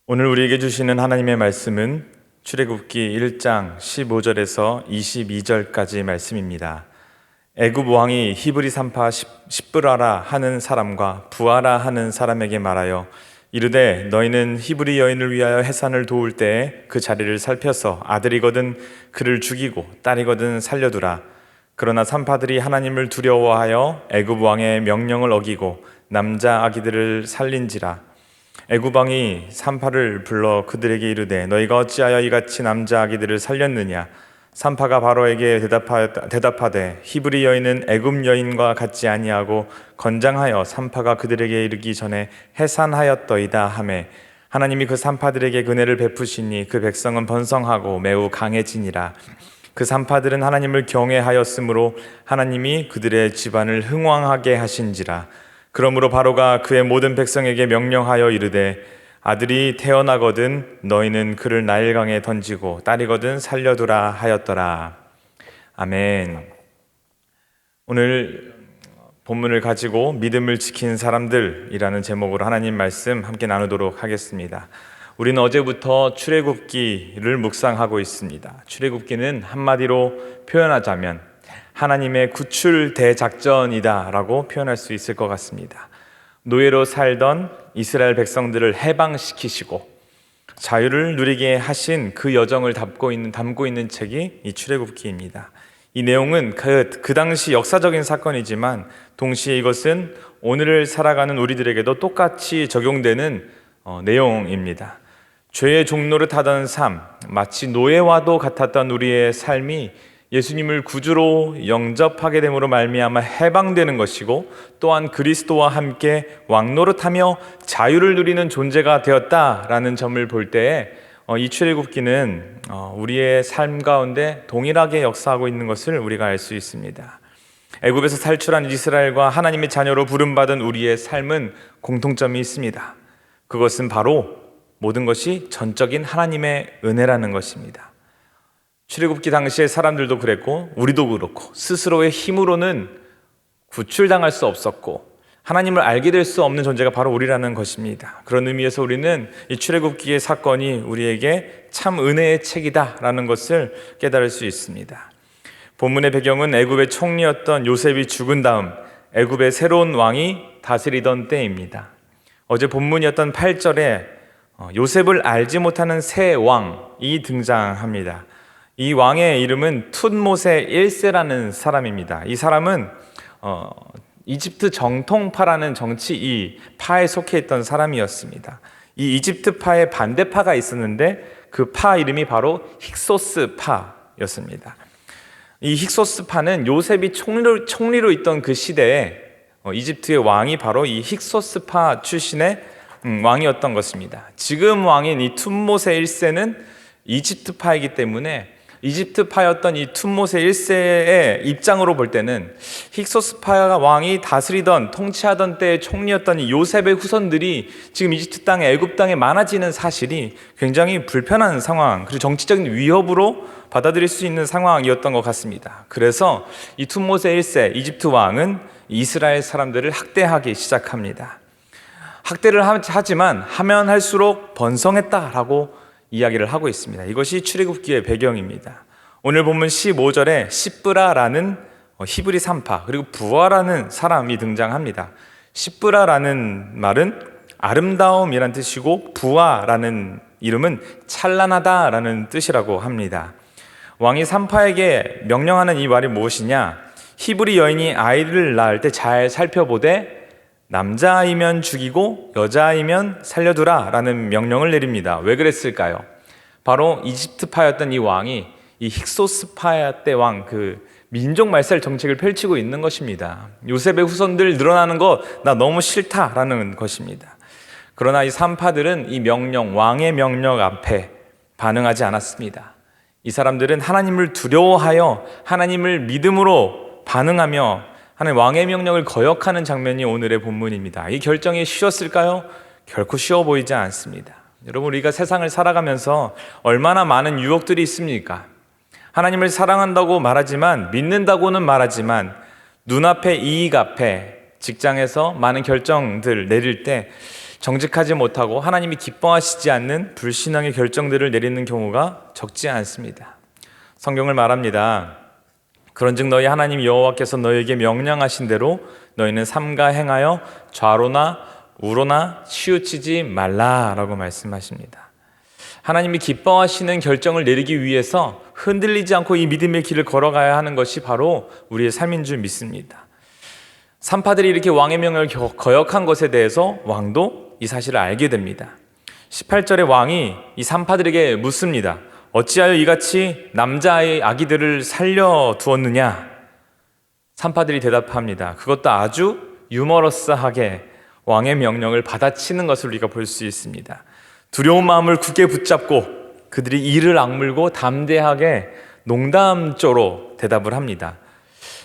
오늘 우리에게 주시는 하나님의 말씀은 출애굽기 1장 15절에서 22절까지 말씀입니다. 애굽 왕이 히브리 산파 십브라라 하는 사람과 부하라 하는 사람에게 말하여 이르되 너희는 히브리 여인을 위하여 해산을 도울 때에 그 자리를 살펴서 아들이거든 그를 죽이고 딸이거든 살려두라. 그러나 산파들이 하나님을 두려워하여 애굽 왕의 명령을 어기고 남자 아기들을 살린지라. 애굽 왕이 산파를 불러 그들에게 이르되 너희가 어찌하여 이같이 남자 아기들을 살렸느냐. 산파가 바로에게 대답하되 히브리 여인은 애굽 여인과 같지 아니하고 건장하여 산파가 그들에게 이르기 전에 해산하였더이다 하매 하나님이 그 산파들에게 은혜를 베푸시니 그 백성은 번성하고 매우 강해지니라. 그 산파들은 하나님을 경외하였으므로 하나님이 그들의 집안을 흥왕하게 하신지라. 그러므로 바로가 그의 모든 백성에게 명령하여 이르되 아들이 태어나거든 너희는 그를 나일강에 던지고 딸이거든 살려두라 하였더라. 아멘. 오늘 본문을 가지고 믿음을 지킨 사람들이라는 제목으로 하나님 말씀 함께 나누도록 하겠습니다. 우리는 어제부터 출애굽기를 묵상하고 있습니다. 출애굽기는 한마디로 표현하자면 하나님의 구출 대작전이다 라고 표현할 수 있을 것 같습니다. 노예로 살던 이스라엘 백성들을 해방시키시고 자유를 누리게 하신 그 여정을 담고 있는 책이 이 출애굽기입니다. 이 내용은 그 당시 역사적인 사건이지만 동시에 이것은 오늘을 살아가는 우리들에게도 똑같이 적용되는 내용입니다. 죄의 종로를 타던 삶, 마치 노예와도 같았던 우리의 삶이 예수님을 구주로 영접하게 됨으로 말미암아 해방되는 것이고 또한 그리스도와 함께 왕노릇하며 자유를 누리는 존재가 되었다라는 점을 볼 때에 이 출애굽기는 우리의 삶 가운데 동일하게 역사하고 있는 것을 우리가 알 수 있습니다. 애굽에서 탈출한 이스라엘과 하나님의 자녀로 부름받은 우리의 삶은 공통점이 있습니다. 그것은 바로 모든 것이 전적인 하나님의 은혜라는 것입니다. 출애굽기 당시의 사람들도 그랬고 우리도 그렇고 스스로의 힘으로는 구출당할 수 없었고 하나님을 알게 될 수 없는 존재가 바로 우리라는 것입니다. 그런 의미에서 우리는 이 출애굽기의 사건이 우리에게 참 은혜의 책이다라는 것을 깨달을 수 있습니다. 본문의 배경은 애굽의 총리였던 요셉이 죽은 다음 애굽의 새로운 왕이 다스리던 때입니다. 어제 본문이었던 8절에 요셉을 알지 못하는 새 왕이 등장합니다. 이 왕의 이름은 툰모세 1세라는 사람입니다. 이 사람은 이집트 정통파라는 정치 이 파에 속해 있던 사람이었습니다. 이 이집트파의 반대파가 있었는데 그 파 이름이 바로 힉소스파였습니다. 이 힉소스파는 요셉이 총리로 있던 그 시대에 이집트의 왕이 바로 이 힉소스파 출신의 왕이었던 것입니다. 지금 왕인 이 툰모세 1세는 이집트파이기 때문에 이집트파였던 이 툰모세 1세의 입장으로 볼 때는 힉소스파 왕이 다스리던 통치하던 때의 총리였던 이 요셉의 후손들이 지금 이집트 땅에 애굽 땅에 많아지는 사실이 굉장히 불편한 상황, 그리고 정치적인 위협으로 받아들일 수 있는 상황이었던 것 같습니다. 그래서 이 툰모세 1세 이집트 왕은 이스라엘 사람들을 학대하기 시작합니다. 학대를 하지만 하면 할수록 번성했다라고 이야기를 하고 있습니다. 이것이 출애굽기의 배경입니다. 오늘 본문 15절에 십브라라는 히브리 산파 그리고 부하라는 사람이 등장합니다. 십브라라는 말은 아름다움이란 뜻이고 부하라는 이름은 찬란하다라는 뜻이라고 합니다. 왕이 산파에게 명령하는 이 말이 무엇이냐? 히브리 여인이 아이를 낳을 때 잘 살펴보되 남자아이면 죽이고 여자아이면 살려두라 라는 명령을 내립니다. 왜 그랬을까요? 바로 이집트파였던 이 왕이 이 힉소스파 때 왕 그 민족 말살 정책을 펼치고 있는 것입니다. 요셉의 후손들 늘어나는 거 나 너무 싫다라는 것입니다. 그러나 이 산파들은 이 명령, 왕의 명령 앞에 반응하지 않았습니다. 이 사람들은 하나님을 두려워하여 하나님을 믿음으로 반응하며 하나님 왕의 명령을 거역하는 장면이 오늘의 본문입니다. 이 결정이 쉬웠을까요? 결코 쉬워 보이지 않습니다. 여러분, 우리가 세상을 살아가면서 얼마나 많은 유혹들이 있습니까? 하나님을 사랑한다고 말하지만, 믿는다고는 말하지만 눈앞에 이익 앞에 직장에서 많은 결정들 내릴 때 정직하지 못하고 하나님이 기뻐하시지 않는 불신앙의 결정들을 내리는 경우가 적지 않습니다. 성경을 말합니다. 그런즉 너희 하나님 여호와께서 너희에게 명령하신 대로 너희는 삼가 행하여 좌로나 우로나 치우치지 말라라고 말씀하십니다. 하나님이 기뻐하시는 결정을 내리기 위해서 흔들리지 않고 이 믿음의 길을 걸어가야 하는 것이 바로 우리의 삶인 줄 믿습니다. 산파들이 이렇게 왕의 명령을 거역한 것에 대해서 왕도 이 사실을 알게 됩니다. 18절에 왕이 이 산파들에게 묻습니다. 어찌하여 이같이 남자아이 아기들을 살려두었느냐? 산파들이 대답합니다. 그것도 아주 유머러스하게 왕의 명령을 받아치는 것을 우리가 볼 수 있습니다. 두려운 마음을 굳게 붙잡고 그들이 이를 악물고 담대하게 농담조로 대답을 합니다.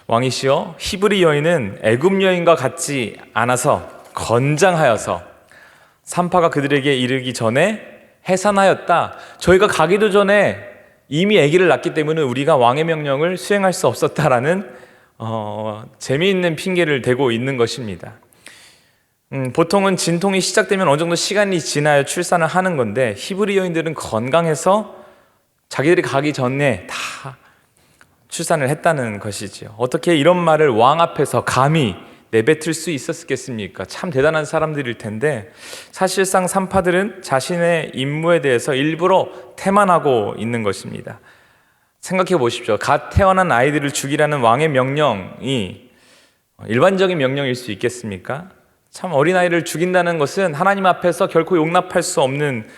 왕이시여, 히브리 여인은 애굽 여인과 같지 않아서 건장하여서 산파가 그들에게 이르기 전에 해산하였다. 저희가 가기도 전에 이미 아기를 낳기 때문에 우리가 왕의 명령을 수행할 수 없었다라는 재미있는 핑계를 대고 있는 것입니다. 보통은 진통이 시작되면 어느 정도 시간이 지나야 출산을 하는 건데 히브리 여인들은 건강해서 자기들이 가기 전에 다 출산을 했다는 것이지요. 어떻게 이런 말을 왕 앞에서 감히 내뱉을 수 있었겠습니까? 참 대단한 사람들일 텐데 사실상 산파들은 자신의 임무에 대해서 일부러 태만하고 있는 것입니다. 생각해 보십시오. 갓 태어난 아이들을 죽이라는 왕의 명령이 일반적인 명령일 수 있겠습니까? 참 어린아이를 죽인다는 것은 하나님 앞에서 결코 용납할 수 없는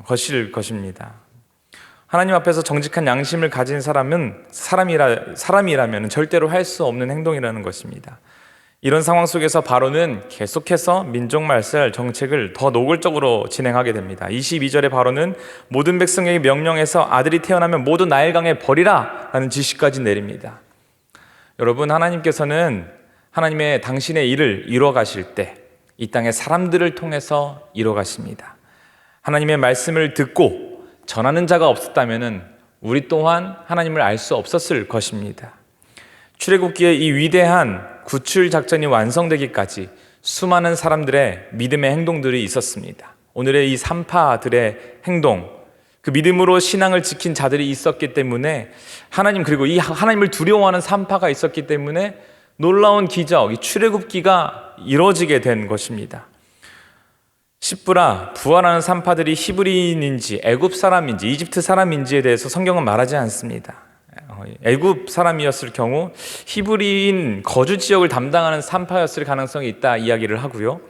것일 것입니다. 하나님 앞에서 정직한 양심을 가진 사람이라면 절대로 할 수 없는 행동이라는 것입니다. 이런 상황 속에서 바로는 계속해서 민족말살 정책을 더 노골적으로 진행하게 됩니다. 22절의 바로는 모든 백성에게 명령해서 아들이 태어나면 모두 나일강에 버리라 라는 지시까지 내립니다. 여러분, 하나님께서는 하나님의 당신의 일을 이루어 가실 때 이 땅의 사람들을 통해서 이루어 가십니다. 하나님의 말씀을 듣고 전하는 자가 없었다면 우리 또한 하나님을 알 수 없었을 것입니다. 출애굽기의 이 위대한 구출 작전이 완성되기까지 수많은 사람들의 믿음의 행동들이 있었습니다. 오늘의 이 산파들의 행동, 그 믿음으로 신앙을 지킨 자들이 있었기 때문에 그리고 이 하나님을 두려워하는 산파가 있었기 때문에 놀라운 기적, 이 출애굽기가 이루어지게 된 것입니다. 십브라, 부하라는 산파들이 히브리인인지 애굽 사람인지 이집트 사람인지에 대해서 성경은 말하지 않습니다. 애굽 사람이었을 경우 히브리인 거주 지역을 담당하는 산파였을 가능성이 있다 이야기를 하고요.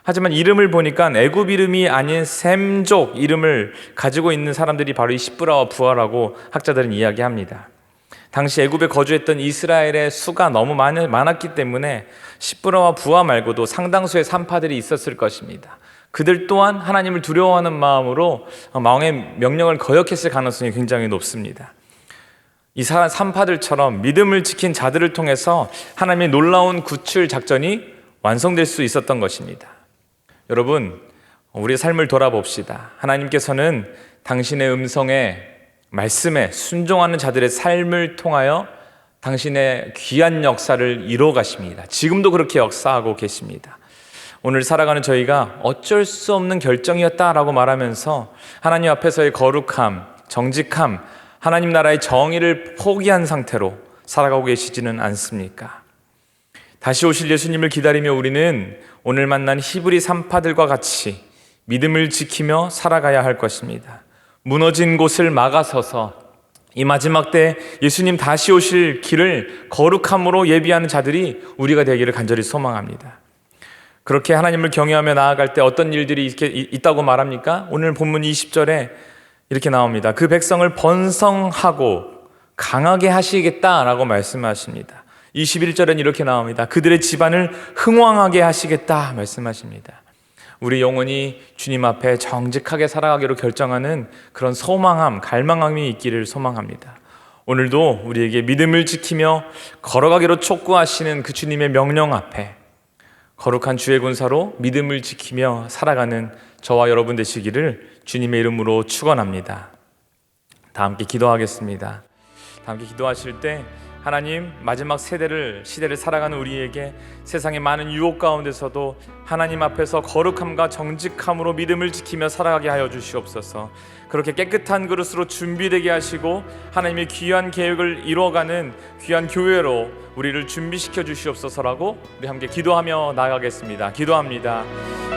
하지만 이름을 보니까 애굽 이름이 아닌 셈족 이름을 가지고 있는 사람들이 바로 이 십브라와 부하라고 학자들은 이야기합니다. 당시 애굽에 거주했던 이스라엘의 수가 너무 많았기 때문에 십브라와 부하 말고도 상당수의 산파들이 있었을 것입니다. 그들 또한 하나님을 두려워하는 마음으로 왕의 명령을 거역했을 가능성이 굉장히 높습니다. 이 산파들처럼 믿음을 지킨 자들을 통해서 하나님의 놀라운 구출 작전이 완성될 수 있었던 것입니다. 여러분, 우리의 삶을 돌아봅시다. 하나님께서는 당신의 음성에 말씀에 순종하는 자들의 삶을 통하여 당신의 귀한 역사를 이루어 가십니다. 지금도 그렇게 역사하고 계십니다. 오늘 살아가는 저희가 어쩔 수 없는 결정이었다라고 말하면서 하나님 앞에서의 거룩함, 정직함, 하나님 나라의 정의를 포기한 상태로 살아가고 계시지는 않습니까? 다시 오실 예수님을 기다리며 우리는 오늘 만난 히브리 산파들과 같이 믿음을 지키며 살아가야 할 것입니다. 무너진 곳을 막아서서 이 마지막 때 예수님 다시 오실 길을 거룩함으로 예비하는 자들이 우리가 되기를 간절히 소망합니다. 그렇게 하나님을 경외하며 나아갈 때 어떤 일들이 있다고 말합니까? 오늘 본문 20절에 이렇게 나옵니다. 그 백성을 번성하고 강하게 하시겠다라고 말씀하십니다. 21절엔 이렇게 나옵니다. 그들의 집안을 흥왕하게 하시겠다 말씀하십니다. 우리 영혼이 주님 앞에 정직하게 살아가기로 결정하는 그런 소망함, 갈망함이 있기를 소망합니다. 오늘도 우리에게 믿음을 지키며 걸어가기로 촉구하시는 그 주님의 명령 앞에 거룩한 주의 군사로 믿음을 지키며 살아가는 저와 여러분 되시기를 주님의 이름으로 축원합니다. 다 함께 기도하겠습니다. 다 함께 기도하실 때 하나님, 마지막 시대를 살아가는 우리에게 세상의 많은 유혹 가운데서도 하나님 앞에서 거룩함과 정직함으로 믿음을 지키며 살아가게 하여 주시옵소서. 그렇게 깨끗한 그릇으로 준비되게 하시고 하나님의 귀한 계획을 이루어가는 귀한 교회로 우리를 준비시켜 주시옵소서라고 우리 함께 기도하며 나아가겠습니다. 기도합니다.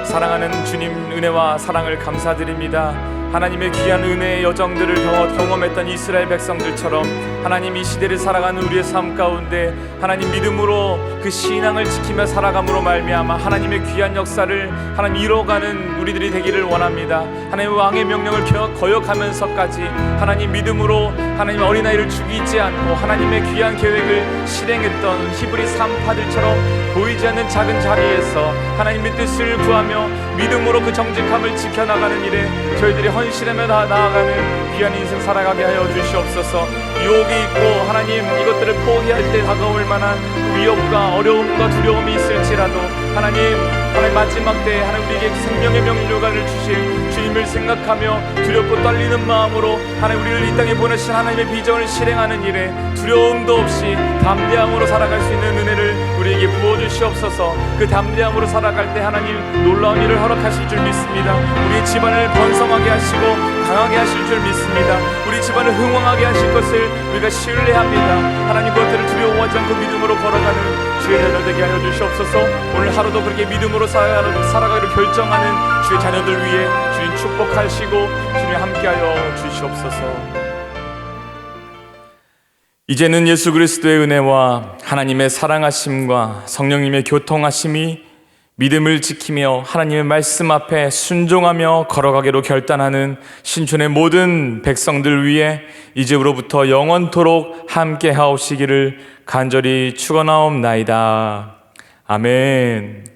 사랑하는 주님, 은혜와 사랑을 감사드립니다. 하나님의 귀한 은혜의 여정들을 경험했던 이스라엘 백성들처럼 하나님, 이 시대를 살아가는 우리의 삶 가운데 하나님 믿음으로 그 신앙을 지키며 살아감으로 말미암아 하나님의 귀한 역사를 하나님 이뤄가는 우리들이 되기를 원합니다. 하나님 왕의 명령을 거역하면서까지 하나님 믿음으로 하나님 어린아이를 죽이지 않고 하나님의 귀한 계획을 실행했던 히브리 산파들처럼 보이지 않는 작은 자리에서 하나님의 뜻을 구하며 믿음으로 그 정직함을 지켜나가는 일에 저희들이 헌신하며 나아가는 귀한 인생 살아가게 하여 주시옵소서. 유혹이 있고 하나님 이것들을 포기할 때 다가올 만한 위협과 어려움과 두려움이 있을지라도 하나님 마지막 때에 하나님 우리에게 생명의 명료관을 주실 주님을 생각하며 두렵고 떨리는 마음으로 하나님 우리를 이 땅에 보내신 하나님의 비전을 실행하는 일에 두려움도 없이 담대함으로 살아갈 수 있는 은혜를 우리에게 부어주시옵소서. 그 담대함으로 살아갈 때 하나님 놀라운 일을 허락하실 줄 믿습니다. 우리의 집안을 번성하게 하시고 강하게 하실 줄 믿습니다. 우리 집안을 흥왕하게 하실 것을 우리가 신뢰합니다. 하나님 그것들을 두려워하지 않고 믿음으로 걸어가는 주의 자녀 되게 하여 주시옵소서. 오늘 하루도 그렇게 믿음으로 살아가기로 결정하는 주의 자녀들 위해 주님 축복하시고 주님 함께하여 주시옵소서. 이제는 예수 그리스도의 은혜와 하나님의 사랑하심과 성령님의 교통하심이 믿음을 지키며 하나님의 말씀 앞에 순종하며 걸어가기로 결단하는 신촌의 모든 백성들 위해 이제로부터 영원토록 함께 하옵시기를 간절히 축원하옵나이다. 아멘.